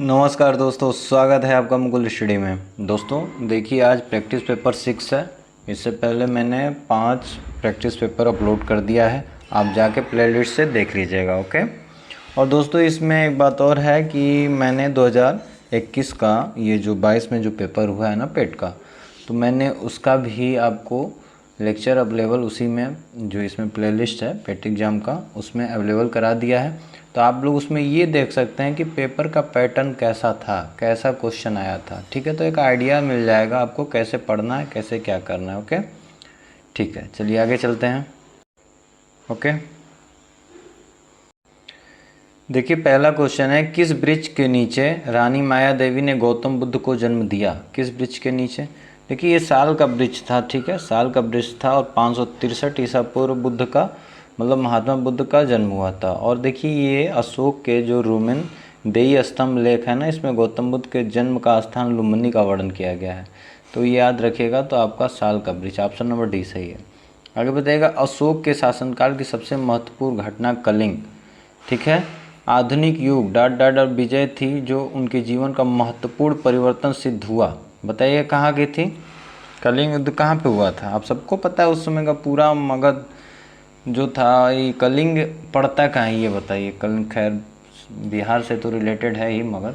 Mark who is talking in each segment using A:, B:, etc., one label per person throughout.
A: नमस्कार दोस्तों, स्वागत है आपका मुकुल स्टडी में। दोस्तों देखिए, आज प्रैक्टिस पेपर 6 है। इससे पहले मैंने 5 प्रैक्टिस पेपर अपलोड कर दिया है, आप जाके प्लेलिस्ट से देख लीजिएगा। ओके। और दोस्तों इसमें एक बात और है कि मैंने 2021 का ये जो 22 में जो पेपर हुआ है ना पेट का, तो मैंने उसका भी आपको लेक्चर अवेलेबल उसी में जो इसमें प्लेलिस्ट है पेट एग्ज़ाम का, उसमें अवेलेबल करा दिया है। तो आप लोग उसमें ये देख सकते हैं कि पेपर का पैटर्न कैसा था, कैसा क्वेश्चन आया था। ठीक है, तो एक आइडिया मिल जाएगा आपको कैसे पढ़ना है, कैसे क्या करना है। ओके, ठीक है, चलिए आगे चलते हैं। ओके, देखिए पहला क्वेश्चन है, किस वृक्ष के नीचे रानी माया देवी ने गौतम बुद्ध को जन्म दिया? किस वृक्ष के नीचे? देखिए ये साल का वृक्ष था। ठीक है, साल का वृक्ष था और 563 ईसा पूर्व बुद्ध का मतलब महात्मा बुद्ध का जन्म हुआ था। और देखिए ये अशोक के जो रोमन देई स्तंभ लेख है ना, इसमें गौतम बुद्ध के जन्म का स्थान लुम्बिनी का वर्णन किया गया है। तो ये याद रखिएगा। तो आपका साल का वृक्ष ऑप्शन नंबर डी सही है। आगे बताइएगा, अशोक के शासनकाल की सबसे महत्वपूर्ण घटना कलिंग। ठीक है, आधुनिक युग डॉट डॉट और विजय थी जो उनके जीवन का महत्वपूर्ण परिवर्तन सिद्ध हुआ। बताइए कहाँ की थी? कलिंग युद्ध कहाँ पे हुआ था? आप सबको पता है उस समय का पूरा मगध जो था। ये कलिंग पड़ता कहाँ है ये बताइए? कलिंग खैर बिहार से तो रिलेटेड है ही, मगर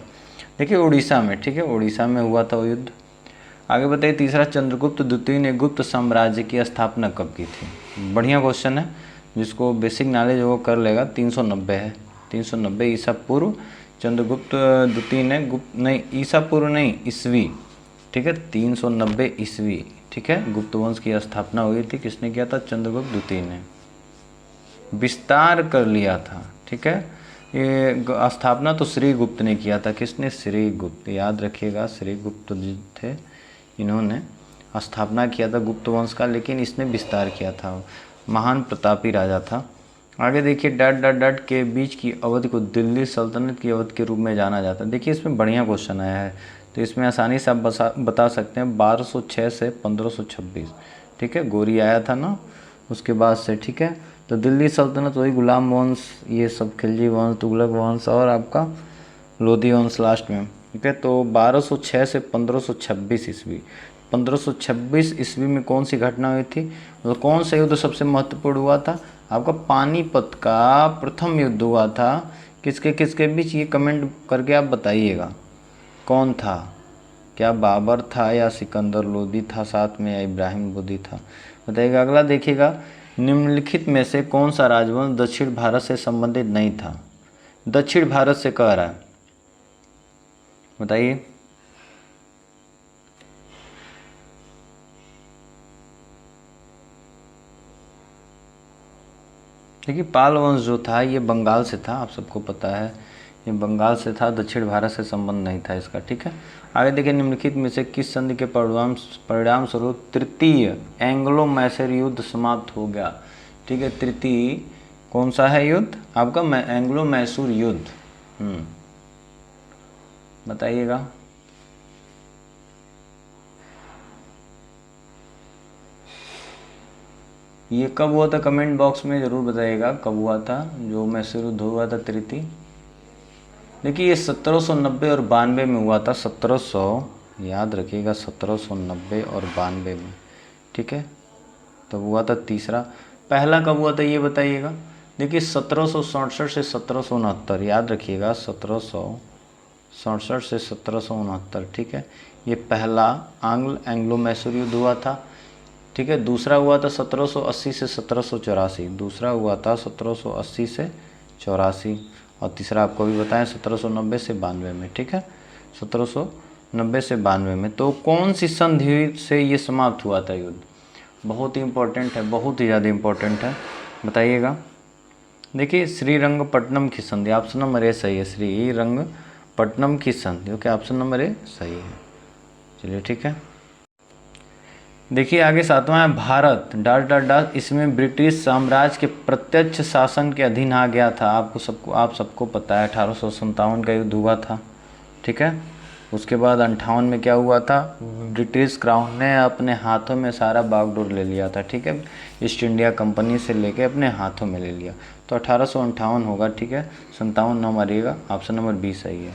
A: देखिए उड़ीसा में। ठीक है, उड़ीसा में हुआ था वो युद्ध। आगे बताइए तीसरा, चंद्रगुप्त द्वितीय ने गुप्त साम्राज्य की स्थापना कब की थी? बढ़िया क्वेश्चन है, जिसको बेसिक नॉलेज वो कर लेगा। 390 है, 390 ईसा पूर्व चंद्रगुप्त द्वितीय ने ईसा पूर्व नहीं, ईस्वी। ठीक है, 390 ईस्वी। ठीक है, गुप्त वंश की स्थापना हुई थी। किसने किया था? चंद्रगुप्त द्वितीय ने। विस्तार कर लिया था। ठीक है, ये स्थापना तो श्रीगुप्त ने किया था। किसने? श्रीगुप्त। याद रखिएगा, श्रीगुप्त जी थे, इन्होंने स्थापना किया था गुप्त वंश का, लेकिन इसने विस्तार किया था। महान प्रतापी राजा था। आगे देखिए, डॉट डॉट डॉट के बीच की अवधि को दिल्ली सल्तनत की अवधि के रूप में जाना जाता है। देखिए इसमें बढ़िया क्वेश्चन आया है, तो इसमें आसानी से आप बता सकते हैं 1206 से 1526। ठीक है, गौरी आया था ना उसके बाद से। ठीक है, तो दिल्ली सल्तनत वही गुलाम वंश, ये सब खिलजी वंश, तुगलक वंश और आपका लोधी वंश लास्ट में। ठीक है, तो 1206 से 1526 ईस्वी। 1526 ईस्वी में कौन सी घटना हुई थी? मतलब कौन सा युद्ध सबसे महत्वपूर्ण हुआ था? आपका पानीपत का प्रथम युद्ध हुआ था। किसके किसके बीच? ये कमेंट करके आप बताइएगा कौन था। क्या बाबर था या सिकंदर लोदी था साथ में, या इब्राहिम लोदी था? बताइएगा। अगला देखिएगा, निम्नलिखित में से कौन सा राजवंश दक्षिण भारत से संबंधित नहीं था? दक्षिण भारत से कह रहा है, बताइए। देखिए पाल वंश जो था ये बंगाल से था, आप सबको पता है, ये बंगाल से था, दक्षिण भारत से संबंध नहीं था इसका। ठीक है, आगे देखिए, निम्नलिखित में से किस संधि के परिणाम स्वरूप तृतीय एंग्लो मैसूर युद्ध समाप्त हो गया? ठीक है, तृतीय कौन सा है युद्ध? आपका एंग्लो मैसूर युद्ध। बताइएगा। ये कब हुआ था? कमेंट बॉक्स में ज़रूर बताइएगा कब हुआ था जो मैसूर युद्ध हुआ था तृतीय। देखिए ये 1790 और 92 में हुआ था। 1700, याद रखिएगा, 1790 और 92 में। ठीक है, तब हुआ था तीसरा। पहला कब हुआ था ये बताइएगा। देखिए 1767 से 1769, याद रखिएगा, 1767 से 1769। ठीक है, ये पहला एंग्लो मैसूर युद्ध हुआ था। ठीक है, दूसरा हुआ था 1780 से 1784। दूसरा हुआ था 1780 से 84, और तीसरा आपको भी बताएं 1790 से 92 में। ठीक है, 1790 से 92 में। तो कौन सी संधि से ये समाप्त हुआ था युद्ध? बहुत ही इंपॉर्टेंट है, बहुत ही ज़्यादा इंपॉर्टेंट है, बताइएगा। देखिए श्रीरंगपट्टनम की संधि, ऑप्शन नंबर ए सही है। श्रीरंगपट्टनम की संधि, ओके, ऑप्शन नंबर ए सही है। चलिए ठीक है, देखिए आगे सातवां है, भारत डॉट डॉट डॉट इसमें ब्रिटिश साम्राज्य के प्रत्यक्ष शासन के अधीन आ गया था। आप सबको पता है 1857 का युद्ध हुआ था। ठीक है, उसके बाद 58 में क्या हुआ था? ब्रिटिश क्राउन ने अपने हाथों में सारा बागडोर ले लिया था। ठीक है, ईस्ट इंडिया कंपनी से लेके अपने हाथों में ले लिया। तो 1858 होगा। ठीक है, 57 न मारिएगा, ऑप्शन नंबर बी सही है।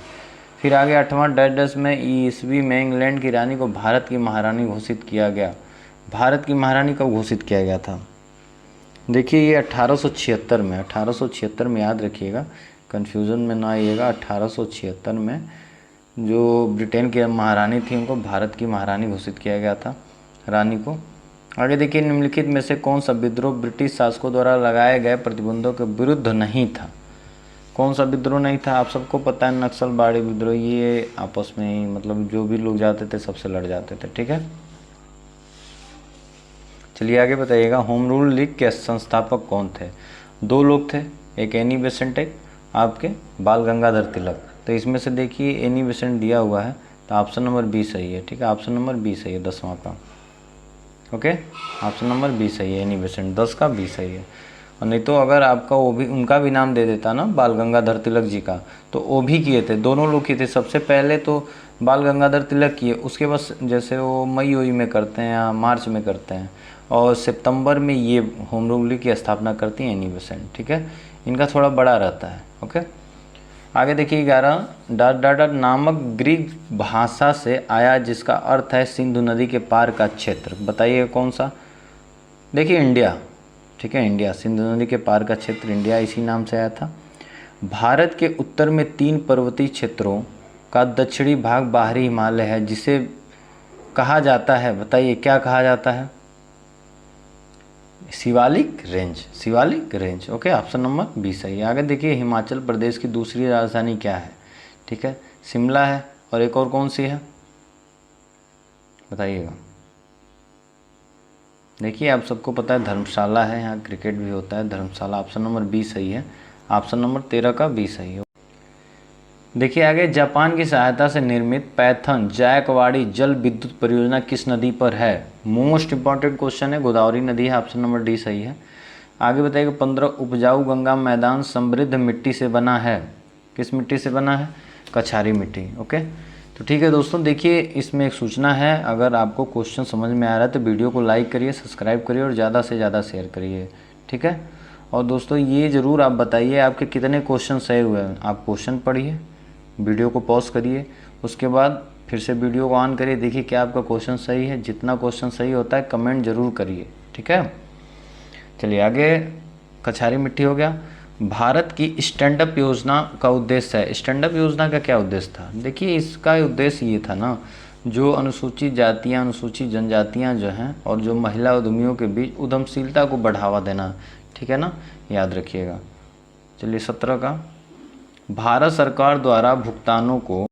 A: फिर आगे 8वां डैश में ईस्वी में इंग्लैंड की रानी को भारत की महारानी घोषित किया गया। भारत की महारानी कब घोषित किया गया था? देखिए ये 1876 में, 1876 में याद रखिएगा, कन्फ्यूज़न में ना आइएगा। 1876 में जो ब्रिटेन की महारानी थी उनको भारत की महारानी घोषित किया गया था, रानी को। आगे देखिए निम्नलिखित में से कौन सा विद्रोह ब्रिटिश शासकों द्वारा लगाए गए प्रतिबंधों के विरुद्ध नहीं था? कौन सा विद्रोह नहीं था? आप सबको पता है नक्सलवाड़ी विद्रोह, ये आपस में ही मतलब जो भी लोग जाते थे सबसे लड़ जाते थे, ठीक है। चलिए आगे बताइएगा, होम रूल लीग के संस्थापक कौन थे? 2 लोग थे, एक एनी बेसेंट, एक आपके बाल गंगाधर तिलक। तो इसमें से देखिए एनी बेसेंट दिया हुआ है, तो ऑप्शन नंबर बी सही है, ठीक है। ऑप्शन नंबर बी सही है 10वां का, ओके। ऑप्शन नंबर बी सही है, एनी बेसेंट 10 का बी सही है। और नहीं तो अगर आपका वो भी उनका भी नाम दे देता ना, बाल गंगाधर तिलक जी का, तो वो भी किए थे, दोनों लोग किए थे। सबसे पहले तो बाल गंगाधर तिलक किए, उसके बाद जैसे वो मई में करते हैं या मार्च में करते हैं, और सितंबर में ये होम रूल लीग की स्थापना करती हैं एनी बेसेंट, ठीक है। इनका थोड़ा बड़ा रहता है, ओके। आगे देखिए 11, डाटा नामक ग्रीक भाषा से आया जिसका अर्थ है सिंधु नदी के पार का क्षेत्र। बताइए कौन सा? देखिए इंडिया, ठीक है, इंडिया, सिंधु नदी के पार का क्षेत्र इंडिया, इसी नाम से आया था। भारत के उत्तर में 3 पर्वतीय क्षेत्रों का दक्षिणी भाग बाहरी हिमालय है, जिसे कहा जाता है, बताइए क्या कहा जाता है? Shivalik range, Shivalik range, okay. Option number B सही है। आगे देखिए हिमाचल प्रदेश की दूसरी राजधानी क्या है? ठीक है, शिमला है, और एक और कौन सी है बताइएगा। देखिए आप सबको पता है धर्मशाला है, यहाँ क्रिकेट भी होता है, धर्मशाला। ऑप्शन नंबर बी सही है, ऑप्शन नंबर 13 का बी सही है। देखिए आगे, जापान की सहायता से निर्मित पैथन जायकवाड़ी जल विद्युत परियोजना किस नदी पर है? मोस्ट इंपॉर्टेंट क्वेश्चन है, गोदावरी नदी है, ऑप्शन नंबर डी सही है। आगे बताइएगा, 15 उपजाऊ गंगा मैदान समृद्ध मिट्टी से बना है। किस मिट्टी से बना है? कछारी मिट्टी, ओके। तो ठीक है दोस्तों, देखिए इसमें एक सूचना है, अगर आपको क्वेश्चन समझ में आ रहा है तो वीडियो को लाइक करिए, सब्सक्राइब करिए और ज़्यादा से ज़्यादा शेयर करिए, ठीक है। और दोस्तों ये ज़रूर आप बताइए आपके कितने क्वेश्चन सही हुए हैं। आप क्वेश्चन पढ़िए, वीडियो को पॉज करिए, उसके बाद फिर से वीडियो को ऑन करिए, देखिए क्या आपका क्वेश्चन सही है। जितना क्वेश्चन सही होता है कमेंट जरूर करिए, ठीक है। चलिए आगे, कछारी मिट्टी हो गया। भारत की स्टैंड अप योजना का उद्देश्य है, स्टैंड अप योजना का क्या उद्देश्य था? देखिए इसका उद्देश्य ये था ना, जो अनुसूचित जातियाँ, अनुसूचित जनजातियाँ जो हैं, और जो महिला उद्यमियों के बीच उद्यमशीलता को बढ़ावा देना, ठीक है ना, याद रखिएगा। चलिए 17 का, भारत सरकार द्वारा भुगतानों को,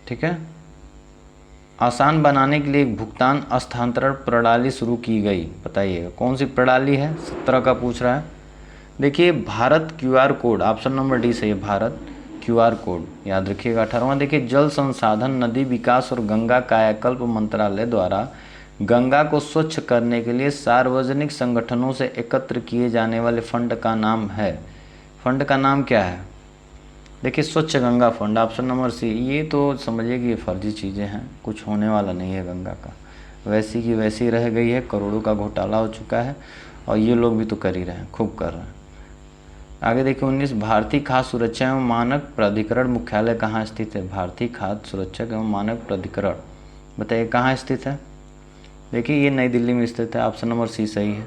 A: ठीक है, आसान बनाने के लिए एक भुगतान स्थानांतरण प्रणाली शुरू की गई। बताइएगा कौन सी प्रणाली है? 17 का पूछ रहा है। देखिए Bharat QR code, option number D सही है, भारत QR कोड, याद रखिएगा। 18वां देखिए, जल संसाधन, नदी विकास और गंगा कायाकल्प मंत्रालय द्वारा गंगा को स्वच्छ करने के लिए सार्वजनिक संगठनों से एकत्र किए जाने वाले फंड का नाम है, फंड का नाम क्या है? देखिए Swachh Ganga fund, option number C. ये तो समझिए कि ये फर्जी चीज़ें हैं, कुछ होने वाला नहीं है गंगा का, वैसी की वैसी रह गई है, करोड़ों का घोटाला हो चुका है, और ये लोग भी तो कर ही रहे हैं, खूब कर रहे हैं। आगे देखिए 19, भारतीय खाद्य सुरक्षा एवं मानक प्राधिकरण मुख्यालय कहाँ स्थित है? भारतीय खाद्य सुरक्षा एवं मानक प्राधिकरण, बताइए कहाँ स्थित है? देखिए ये नई दिल्ली में स्थित है, ऑप्शन नंबर सी सही है।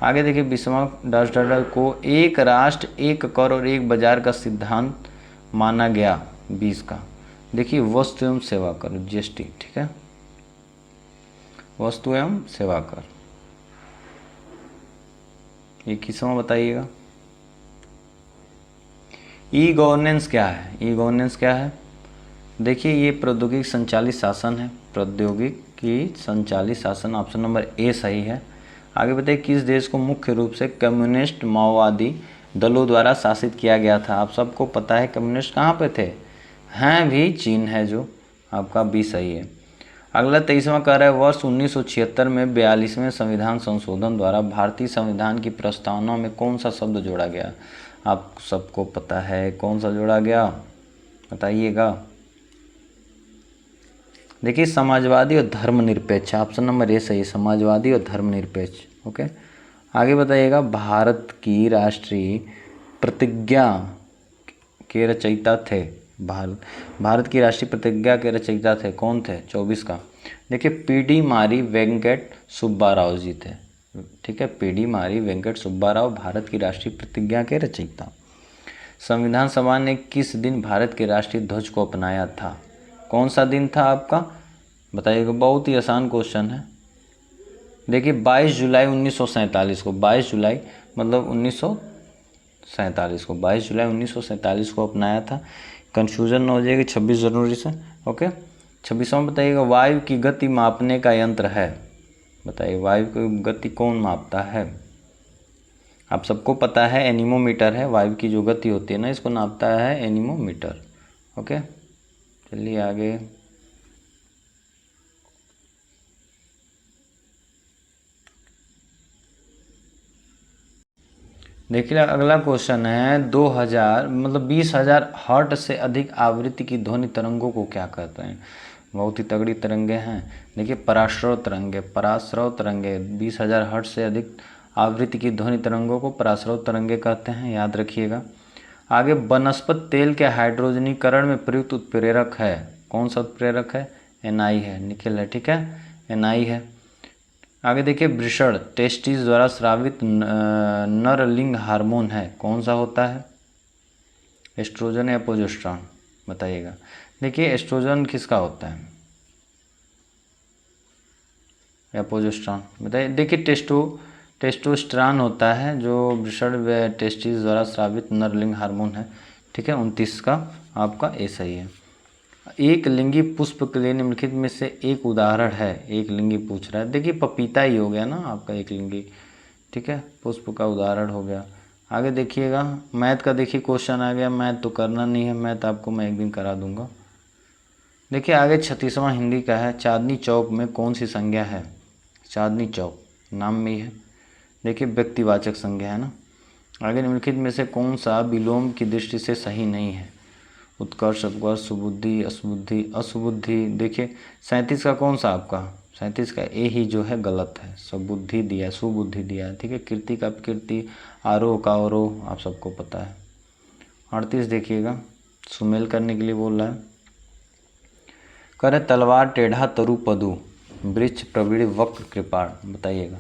A: आगे देखिए 20वां डॉलर को एक राष्ट्र एक कर और एक बाजार का सिद्धांत माना गया, 20 का। देखिए वस्तु एवं सेवा कर, GST, ठीक है, वस्तु एवं सेवा कर। 21वां बताइएगा, ई गवर्नेंस क्या है? ई गवर्नेंस क्या है? देखिए ये प्रौद्योगिक संचालित शासन है, प्रौद्योगिकी संचालित शासन, ऑप्शन नंबर ए सही है। आगे बताइए, किस देश को मुख्य रूप से कम्युनिस्ट माओवादी दलों द्वारा शासित किया गया था? आप सबको पता है कम्युनिस्ट कहाँ पे थे, हैं भी, चीन है, जो आपका बी सही है। अगला 23वां कह रहा है, वर्ष 1976 में 42वें संविधान संशोधन द्वारा भारतीय संविधान की प्रस्तावना में कौन सा शब्द जोड़ा गया? आप सबको पता है कौन सा जोड़ा गया, बताइएगा। देखिए समाजवादी और धर्मनिरपेक्ष, ऑप्शन नंबर ए सही, समाजवादी और धर्मनिरपेक्ष, ओके। आगे बताइएगा, भारत की राष्ट्रीय प्रतिज्ञा के रचयिता थे? भारत की राष्ट्रीय प्रतिज्ञा के रचयिता थे, कौन थे? 24 का। देखिए पीडी मारी वेंकट सुब्बा राव जी थे, ठीक है, पीडी मारी वेंकट सुब्बा राव भारत की राष्ट्रीय प्रतिज्ञा के रचयिता। संविधान सभा ने किस दिन भारत के राष्ट्रीय ध्वज को अपनाया था? कौन सा दिन था आपका? बताइएगा, बहुत ही आसान क्वेश्चन है। देखिए 22 जुलाई 1947 को, 22 जुलाई मतलब 1947 को, 22 जुलाई 1947 को अपनाया था। कन्फ्यूजन न हो जाएगी 26 जनवरी से। ओके, 26वां बताइएगा, वायु की गति मापने का यंत्र है। बताइए वायु की गति कौन मापता है? आप सबको पता है एनीमोमीटर है, वायु की जो गति होती है ना, इसको नापता है एनीमोमीटर। ओके, चलिए आगे। देखिए अगला क्वेश्चन है 2000 मतलब 20,000 हर्ट्ज से अधिक आवृत्ति की ध्वनि तरंगों को क्या कहते हैं? बहुत ही तगड़ी तरंगे हैं। देखिए पराश्रव तरंगे 20,000 हर्ट्ज से अधिक आवृत्ति की ध्वनि तरंगों को पराश्रव तरंगे कहते हैं, याद रखिएगा। आगे वनस्पति तेल के हाइड्रोजनीकरण में प्रयुक्त उत्प्रेरक है, कौन सा उत्प्रेरक है? Na है, निकेल है, ठीक है, Na है। आगे देखिए वृषण टेस्टिस द्वारा स्रावित नर लिंग हार्मोन है, कौन सा होता है? एस्ट्रोजन या प्रोजेस्टेरॉन? बताइएगा। देखिए एस्ट्रोजन किसका होता है या प्रोजेस्टेरॉन? बताइए। देखिए टेस्टोस्टेरॉन होता है जो वृषण व टेस्टिस द्वारा स्रावित नर लिंग हार्मोन है, ठीक है। 29 का आपका ए सही है। एक लिंगी पुष्प के लिए निम्नलिखित में से एक उदाहरण है। एक लिंगी पूछ रहा है, देखिए पपीता ही हो गया ना आपका एक लिंगी, ठीक है, पुष्प का उदाहरण हो गया। आगे देखिएगा मैथ का, देखिए क्वेश्चन आ गया, मैथ तो करना नहीं है, मैथ आपको मैं एक दिन करा दूंगा। देखिए आगे 36वां हिंदी का है, चांदनी चौक में कौन सी संज्ञा है? चांदनी चौक नाम में ही है, देखिए व्यक्तिवाचक संज्ञा है ना। आगे निम्नलिखित में से कौन सा विलोम की दृष्टि से सही नहीं है? उत्कर्ष, अपकर्ष, सुबुद्धि, असुबुद्धि। देखिए 37 का कौन सा आपका? 37 का ए ही जो है गलत है, सुबुद्धि दिया है, सुबुद्धि दिया है, ठीक है। कीर्ति का अपकीर्ति, आरोह का अवरोह, आप सबको पता है। 38 देखिएगा, सुमेल करने के लिए बोल रहा है। करे तलवार टेढ़ा तरु पदु, वृक्ष प्रवीण वक्र कृपाण, बताइएगा।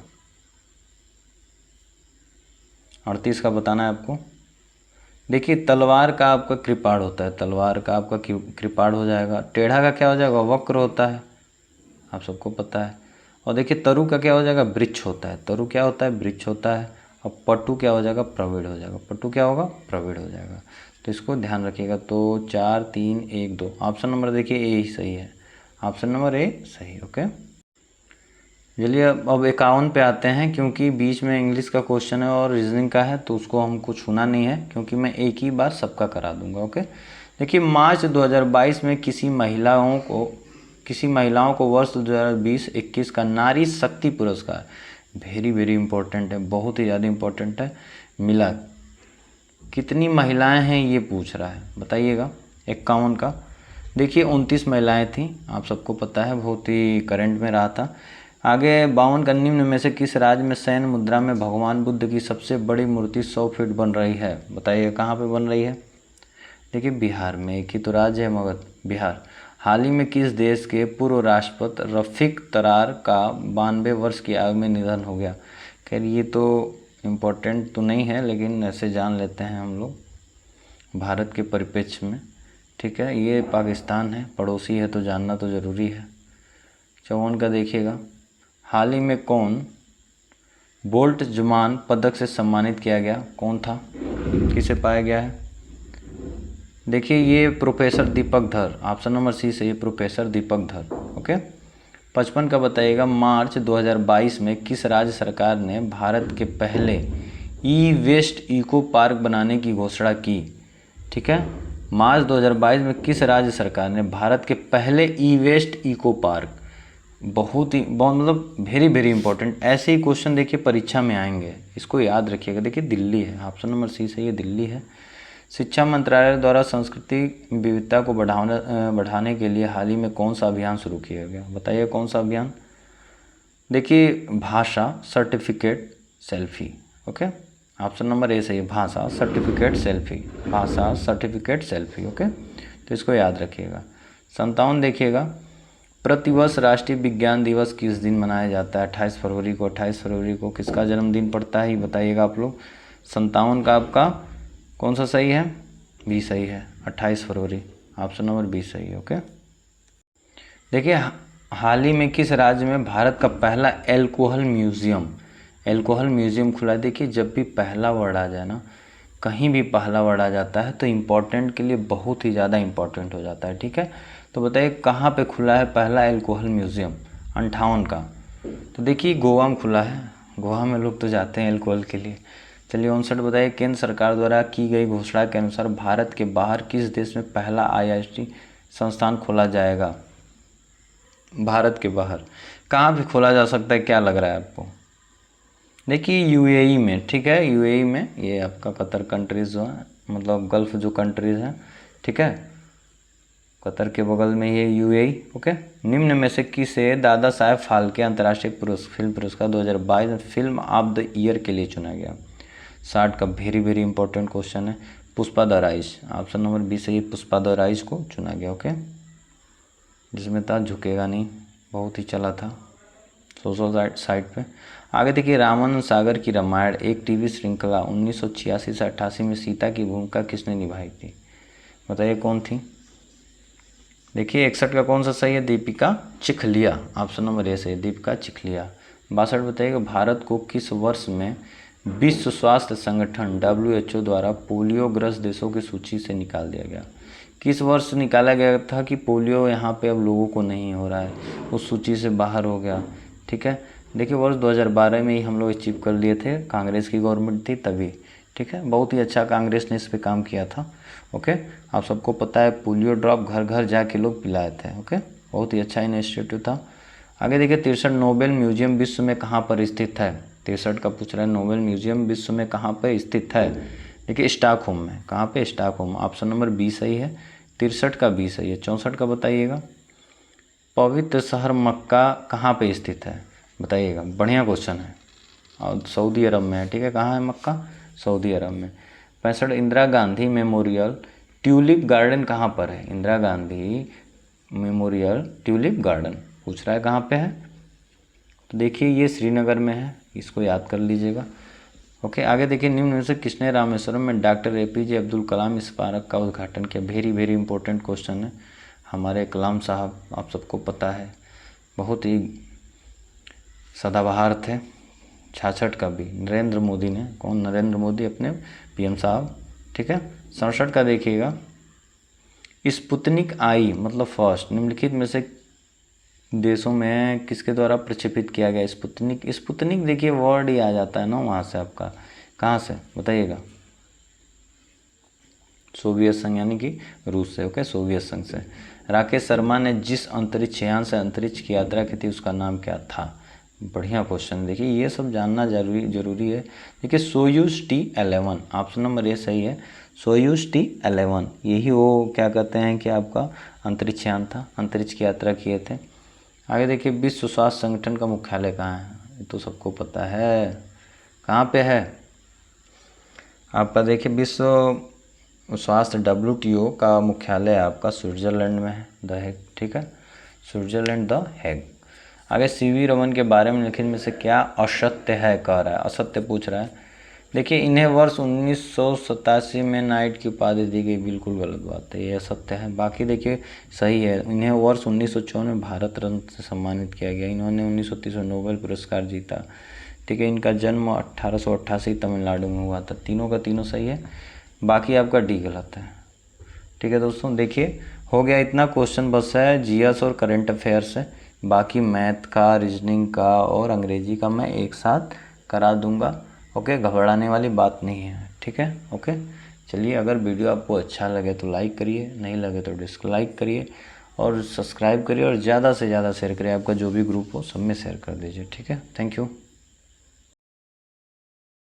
A: 38 का बताना है आपको। देखिए तलवार का आपका कृपाण होता है, तलवार का आपका कृपाण हो जाएगा। टेढ़ा का क्या हो जाएगा? वक्र होता है, आप सबको पता है। और देखिए तरु का क्या हो जाएगा? वृक्ष होता है, तरु क्या होता है? वृक्ष होता है। और पटु क्या हो जाएगा? प्रवीण हो जाएगा, पटु क्या होगा? प्रवीण हो जाएगा। तो इसको ध्यान रखिएगा। तो 4 3 1 2 ऑप्शन नंबर देखिए ए ही सही है, ऑप्शन नंबर ए सही। ओके, चलिए अब 51 पे आते हैं, क्योंकि बीच में इंग्लिश का क्वेश्चन है और रीजनिंग का है, तो उसको हमको छूना नहीं है, क्योंकि मैं एक ही बार सबका करा दूंगा। ओके, देखिए मार्च 2022 में किसी महिलाओं को वर्ष 2020-21 का नारी शक्ति पुरस्कार, वेरी इंपॉर्टेंट है, बहुत ही ज़्यादा इंपॉर्टेंट है, मिला। कितनी महिलाएं हैं ये पूछ रहा है, बताइएगा। 51 का। देखिए 29 महिलाएं थीं, आप सबको पता है, बहुत ही करंट में रहा था। आगे 52 का निम्न में से किस राज्य में शयन मुद्रा में भगवान बुद्ध की सबसे बड़ी मूर्ति 100 फीट बन रही है? बताइए कहाँ पे बन रही है? देखिए बिहार में, एक ही तो राज्य है मगर, बिहार। हाल ही में किस देश के पूर्व राष्ट्रपति रफीक तरार का 92 वर्ष की आयु में निधन हो गया? खैर ये तो इम्पोर्टेंट तो नहीं है, लेकिन ऐसे जान लेते हैं हम लोग भारत के परिप्रेक्ष्य में, ठीक है। ये पाकिस्तान है, पड़ोसी है, तो जानना तो ज़रूरी है। 54 का देखिएगा, हाल ही में कौन बोल्ट जुमान पदक से सम्मानित किया गया? कौन था, किसे पाया गया है? देखिए ये प्रोफेसर दीपक धर, ऑप्शन नंबर सी से, ये प्रोफेसर दीपक धर। ओके, 55 का बताइएगा, मार्च 2022 में किस राज्य सरकार ने भारत के पहले ई वेस्ट इको पार्क बनाने की घोषणा की? ठीक है, मार्च 2022 में किस राज्य सरकार ने भारत के पहले ई वेस्ट इको पार्क, बहुत मतलब वेरी इंपॉर्टेंट, ऐसे ही क्वेश्चन देखिए परीक्षा में आएंगे, इसको याद रखिएगा। देखिए दिल्ली है, ऑप्शन नंबर सी सही है, दिल्ली है। शिक्षा मंत्रालय द्वारा सांस्कृतिक विविधता को बढ़ाने के लिए हाल ही में कौन सा अभियान शुरू किया गया? बताइए कौन सा अभियान? देखिए भाषा certificate selfie. Okay, option number A सही है, भाषा सर्टिफिकेट सेल्फी, भाषा सर्टिफिकेट सेल्फी। ओके, तो तो इसको याद रखिएगा। 57 देखिएगा, प्रतिवर्ष राष्ट्रीय विज्ञान दिवस किस दिन मनाया जाता है? 28 फरवरी को। 28 फरवरी को किसका जन्मदिन पड़ता है ये बताइएगा आप लोग। 57 का आपका कौन सा सही है? बी सही है, 28 फरवरी, ऑप्शन नंबर बी सही है। ओके, देखिए हाल ही में किस राज्य में भारत का पहला एल्कोहल म्यूजियम खुला? देखिए जब भी पहला वर्ड आ जाए ना, कहीं भी पहला वर्ड आ जाता है तो इम्पोर्टेंट के लिए बहुत ही ज़्यादा इम्पोर्टेंट हो जाता है, ठीक है। तो बताइए कहाँ पे खुला है पहला एल्कोहल म्यूजियम? 58 का। तो देखिए गोवा में खुला है, गोवा में लोग तो जाते हैं एल्कोहल के लिए। चलिए 59 बताइए, केंद्र सरकार द्वारा की गई घोषणा के अनुसार भारत के बाहर किस देश में पहला IIT संस्थान खोला जाएगा? भारत के बाहर कहाँ भी खोला जा सकता है, क्या लग रहा है आपको? देखिए UAE में, ठीक है, UAE में, ये आपका कतर कंट्रीज जो है, मतलब गल्फ जो कंट्रीज हैं, ठीक है, कतर के बगल में ये UAE। ओके, निम्न में से किसे दादा साहेब फाल्के अंतर्राष्ट्रीय फिल्म पुरस्कार 2022 में फिल्म ऑफ द ईयर के लिए चुना गया? 60 का वेरी इंपॉर्टेंट क्वेश्चन है। Pushpa the rise, option number B सही, पुष्पा द राइज को चुना गया। ओके, जिसमें था झुकेगा नहीं, बहुत ही चला था सोशल साइट पे। आगे देखिए, रामानंद सागर की रामायण एक टीवी श्रृंखला 1986 से 88 में सीता की भूमिका किसने निभाई थी? बताइए कौन थी? देखिए 61 का कौन सा सही है? Deepika Chikhlia, option number A सही, दीपिका चिखलिया। 62 बताइएगा, भारत को किस वर्ष में विश्व स्वास्थ्य संगठन WHO द्वारा पोलियोग्रस्त देशों की सूची से निकाल दिया गया? किस वर्ष निकाला गया था कि पोलियो यहाँ पे अब लोगों को नहीं हो रहा है, उस सूची से बाहर हो गया, ठीक है। देखिए वर्ष 2012 में ही हम लोग अचीव कर लिए थे, कांग्रेस की गवर्नमेंट थी तभी, ठीक है। बहुत ही अच्छा कांग्रेस ने इस पर काम किया था। ओके, आप सबको पता है पोलियो ड्रॉप घर घर जाके लोग पिलाए थे। ओके, बहुत ही अच्छा इनिशिएटिव था। आगे देखिए 63 नोबेल म्यूजियम विश्व में कहाँ पर स्थित है? 63 का पूछ रहा है, नोबेल म्यूजियम विश्व में कहाँ पर स्थित है? देखिए स्टॉकहोम में। कहाँ पे? स्टॉकहोम, ऑप्शन नंबर बी सही है। 63 का बी सही है। 64 का बताइएगा, पवित्र शहर मक्का कहाँ पे स्थित है? बताइएगा, बढ़िया क्वेश्चन है और सऊदी अरब में है, ठीक है। कहाँ है मक्का? सऊदी अरब में। 65 Indira Gandhi memorial tulip garden कहाँ पर है? Indira Gandhi memorial tulip garden पूछ रहा है कहाँ पे है? तो देखिए ये श्रीनगर में है, इसको याद कर लीजिएगा। ओके, आगे देखिए, निम्न में से किसने रामेश्वरम में डॉक्टर APJ अब्दुल कलाम स्मारक का उद्घाटन किया? वेरी इंपॉर्टेंट क्वेश्चन है। हमारे कलाम साहब आप सबको पता है बहुत ही सदाबहार थे। 66 का भी नरेंद्र मोदी ने, कौन? नरेंद्र मोदी, अपने PM साहब, ठीक है। 67 का देखिएगा, स्पुतनिक आई मतलब फर्स्ट निम्नलिखित में से देशों में किसके द्वारा प्रक्षेपित किया गया? स्पुतनिक देखिए वर्ड ही आ जाता है ना वहाँ से, आपका कहाँ से बताइएगा? सोवियत संघ यानी कि रूस से। ओके, सोवियत संघ से। राकेश शर्मा ने जिस अंतरिक्ष यान से अंतरिक्ष की यात्रा की थी उसका नाम क्या था? बढ़िया क्वेश्चन। देखिए ये सब जानना जरूरी है। देखिए Soyuz T11, option number A सही है। सोयूज T11 यही वो क्या कहते हैं कि आपका अंतरिक्ष यान था, अंतरिक्ष की यात्रा किए थे। आगे देखिए, विश्व स्वास्थ्य संगठन का मुख्यालय कहाँ है? ये तो सबको पता है, कहाँ पे है आपका? देखिए विश्व स्वास्थ्य WTO का मुख्यालय आपका स्विट्जरलैंड में है, द हेग, ठीक है, स्विट्जरलैंड द हेग। आगे CV रमन के बारे में लिखित में से क्या असत्य है कह रहा है? असत्य पूछ रहा है। देखिए इन्हें वर्ष 1987 में नाइट की उपाधि दी गई, बिल्कुल गलत बात है, ये असत्य है। बाकी देखिए सही है, इन्हें वर्ष 1954 में भारत रत्न से सम्मानित किया गया। इन्होंने 1930 में नोबेल पुरस्कार जीता, ठीक है। इनका जन्म 1888 तमिलनाडु में हुआ था। तीनों का तीनों सही है, बाकी आपका डी गलत है, ठीक है दोस्तों। देखिए हो गया इतना क्वेश्चन, बस है GS और करंट अफेयर्स है। बाकी मैथ का, रीजनिंग का और अंग्रेजी का मैं एक साथ करा दूंगा। ओके, घबराने वाली बात नहीं है, ठीक है। ओके, चलिए अगर वीडियो आपको अच्छा लगे तो लाइक करिए, नहीं लगे तो डिसलाइक करिए और सब्सक्राइब करिए और ज़्यादा से ज़्यादा शेयर करिए। आपका जो भी ग्रुप हो सब में शेयर कर दीजिए, ठीक है। Thank you.